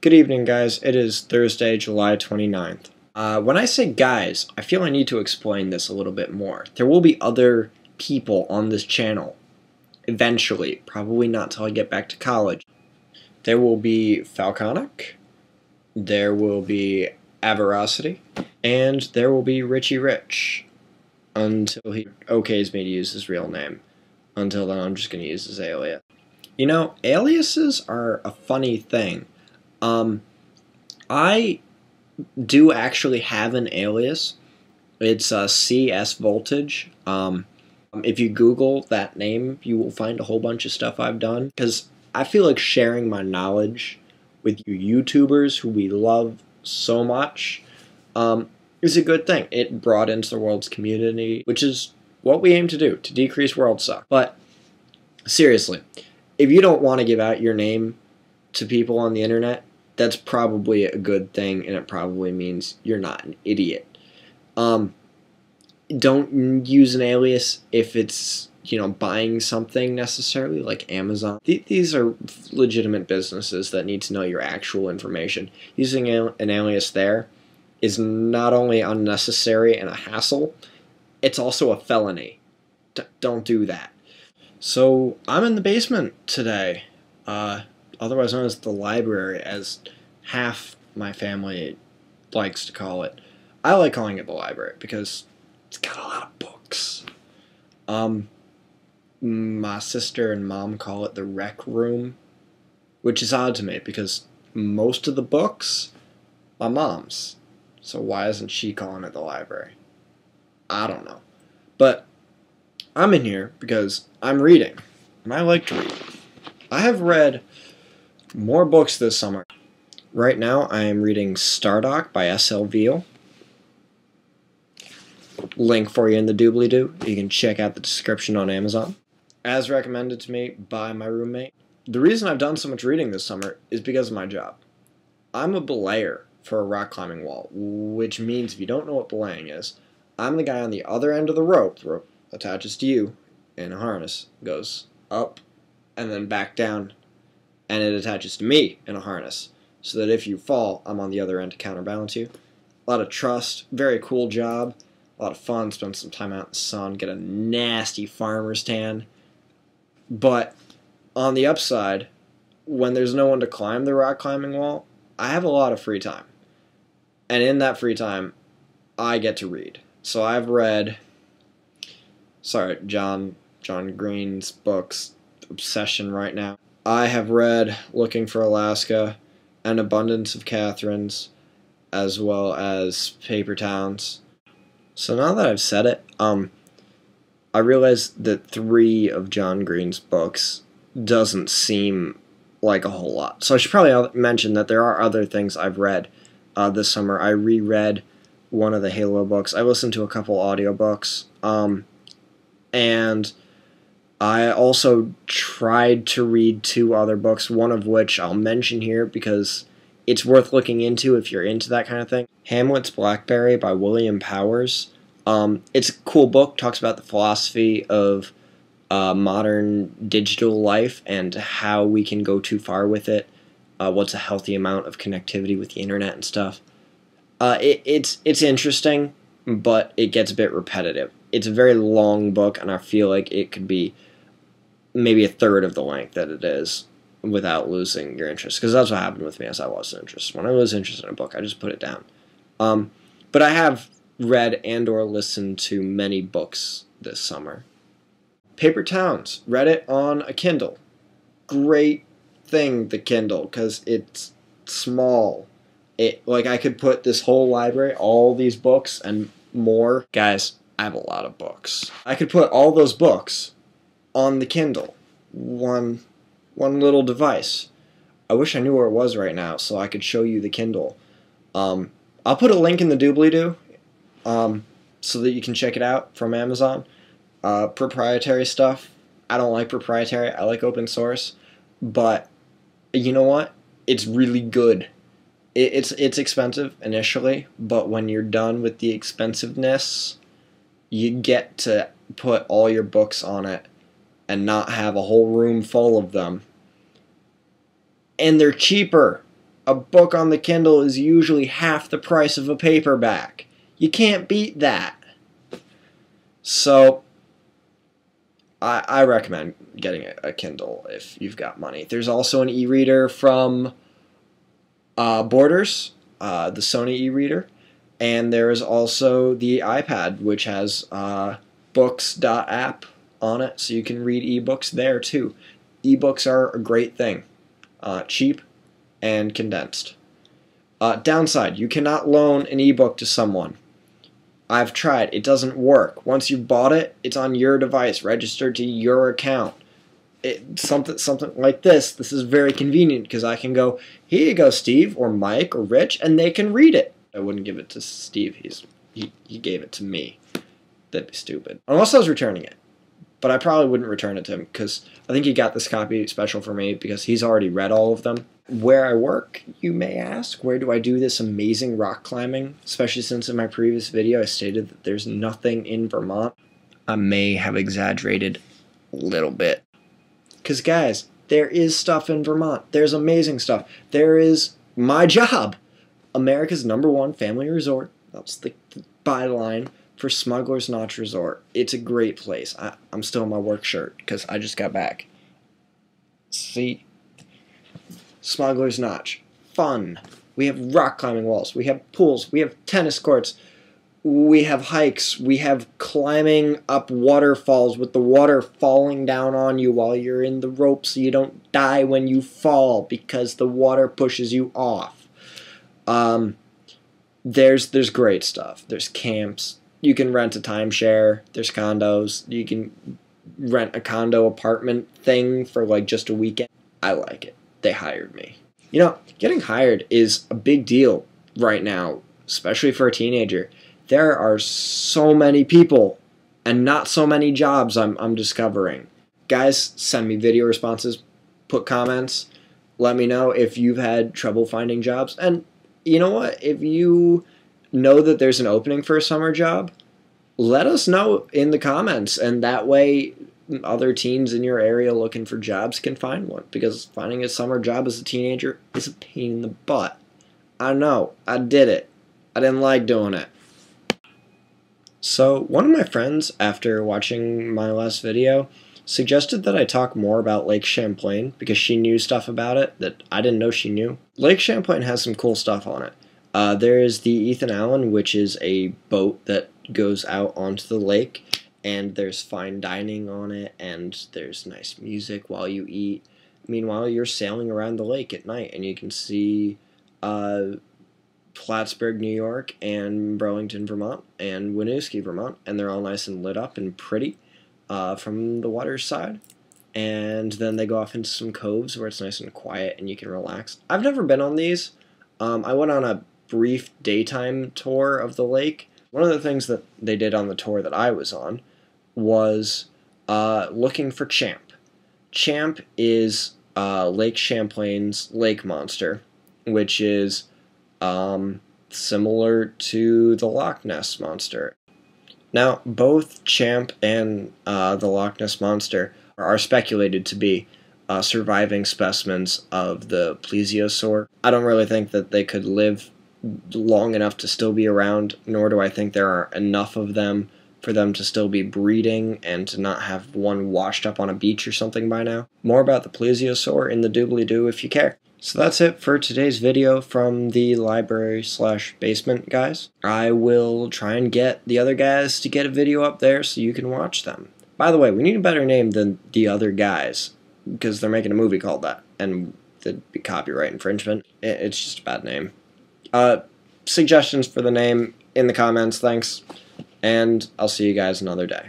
Good evening, guys. It is Thursday, July 29th. When I say guys, I feel I need to explain this a little bit more. There will be other people on this channel eventually, probably not till I get back to college. There will be Falconic, there will be Averacity, and there will be Richie Rich, until he okays me to use his real name. Until then, I'm just going to use his alias. You know, aliases are a funny thing. I do actually have an alias. It's CS Voltage. If you Google that name, you will find a whole bunch of stuff I've done, because I feel like sharing my knowledge with you YouTubers who we love so much is a good thing. It broadens the world's community, which is what we aim to do, to decrease world suck. But seriously, if you don't want to give out your name to people on the internet, that's probably a good thing, and it probably means you're not an idiot. Don't use an alias if it's, buying something necessarily, like Amazon. These are legitimate businesses that need to know your actual information. Using an alias there is not only unnecessary and a hassle, it's also a felony. Don't do that. So, I'm in the basement today. Otherwise known as the library, as half my family likes to call it. I like calling it the library because it's got a lot of books. My sister and mom call it the rec room, which is odd to me because most of the books, my mom's. So why isn't she calling it the library? I don't know. But I'm in here because I'm reading, and I like to read. I have read more books this summer. Right now, I am reading Stardoc by S.L. Veal. Link for you in the doobly-doo. You can check out the description on Amazon. As recommended to me by my roommate. The reason I've done so much reading this summer is because of my job. I'm a belayer for a rock climbing wall, which means if you don't know what belaying is, I'm the guy on the other end of the rope. The rope attaches to you in a harness, goes up, and then back down, and it attaches to me in a harness, so that if you fall, I'm on the other end to counterbalance you. A lot of trust, very cool job, a lot of fun, spend some time out in the sun, get a nasty farmer's tan. But on the upside, when there's no one to climb the rock climbing wall, I have a lot of free time. And in that free time, I get to read. So I've read, John Green's books, obsession right now. I have read Looking for Alaska, An Abundance of Catherines, as well as Paper Towns. So now that I've said it, I realize that 3 of John Green's books doesn't seem like a whole lot. So I should probably mention that there are other things I've read this summer. I reread one of the Halo books. I listened to a couple audiobooks. And I also tried to read 2 other books, one of which I'll mention here because it's worth looking into if you're into that kind of thing. Hamlet's Blackberry by William Powers. It's a cool book, talks about the philosophy of modern digital life and how we can go too far with it, what's a healthy amount of connectivity with the internet and stuff. It's interesting, but it gets a bit repetitive. It's a very long book, and I feel like it could be maybe a third of the length that it is without losing your interest, because that's what happened with me as I lost interest. When I lose interest in a book, I just put it down. But I have read and or listened to many books this summer. Paper Towns, read it on a Kindle. Great thing, the Kindle, because it's small. I could put this whole library, all these books, and more. Guys, I have a lot of books. I could put all those books on the Kindle. One little device. I wish I knew where it was right now so I could show you the Kindle. I'll put a link in the doobly-doo so that you can check it out from Amazon. Proprietary stuff. I don't like proprietary. I like open source. But you know what? It's really good. It's expensive initially, but when you're done with the expensiveness, you get to put all your books on it and not have a whole room full of them. And they're cheaper. A book on the Kindle is usually half the price of a paperback. You can't beat that. So, I recommend getting a Kindle if you've got money. There's also an e-reader from Borders, the Sony e-reader. And there is also the iPad, which has books.app on it, so you can read ebooks there too. Ebooks are a great thing. Cheap and condensed. Downside, you cannot loan an ebook to someone. I've tried. It doesn't work. Once you've bought it, it's on your device, registered to your account. Something like this. This is very convenient because I can go, here you go, Steve, or Mike, or Rich, and they can read it. I wouldn't give it to Steve. He gave it to me. That'd be stupid. Unless I was returning it. But I probably wouldn't return it to him because I think he got this copy special for me because he's already read all of them. Where I work, you may ask, where do I do this amazing rock climbing? Especially since in my previous video I stated that there's nothing in Vermont. I may have exaggerated a little bit. Because guys, there is stuff in Vermont. There's amazing stuff. There is my job. America's #1 family resort. That's the byline for Smuggler's Notch Resort. It's a great place. I'm still in my work shirt because I just got back. See? Smuggler's Notch. Fun. We have rock climbing walls. We have pools. We have tennis courts. We have hikes. We have climbing up waterfalls with the water falling down on you while you're in the rope so you don't die when you fall because the water pushes you off. There's great stuff. There's camps. You can rent a timeshare. There's condos. You can rent a condo apartment thing for like just a weekend. I like it. They hired me. You know, getting hired is a big deal right now, especially for a teenager. There are so many people and not so many jobs I'm discovering. Guys, send me video responses, put comments, let me know if you've had trouble finding jobs. And you know what? If you know that there's an opening for a summer job, let us know in the comments, and that way other teens in your area looking for jobs can find one, because finding a summer job as a teenager is a pain in the butt. I know, I did it. I didn't like doing it. So one of my friends, after watching my last video, suggested that I talk more about Lake Champlain because she knew stuff about it that I didn't know she knew. Lake Champlain has some cool stuff on it. There is the Ethan Allen, which is a boat that goes out onto the lake, and there's fine dining on it, and there's nice music while you eat. Meanwhile, you're sailing around the lake at night, and you can see Plattsburgh, New York, and Burlington, Vermont, and Winooski, Vermont, and they're all nice and lit up and pretty from the water side. And then they go off into some coves where it's nice and quiet and you can relax. I've never been on these. I went on a brief daytime tour of the lake. One of the things that they did on the tour that I was on was looking for Champ. Champ is Lake Champlain's lake monster, which is similar to the Loch Ness Monster. Now, both Champ and the Loch Ness Monster are speculated to be surviving specimens of the Plesiosaur. I don't really think that they could live long enough to still be around, nor do I think there are enough of them for them to still be breeding and to not have one washed up on a beach or something by now. More about the Plesiosaur in the doobly-doo if you care. So that's it for today's video from the library/basement guys. I will try and get the other guys to get a video up there so you can watch them. By the way, we need a better name than the other guys, because they're making a movie called that, and that'd be copyright infringement. It's just a bad name. Suggestions for the name in the comments, thanks, and I'll see you guys another day.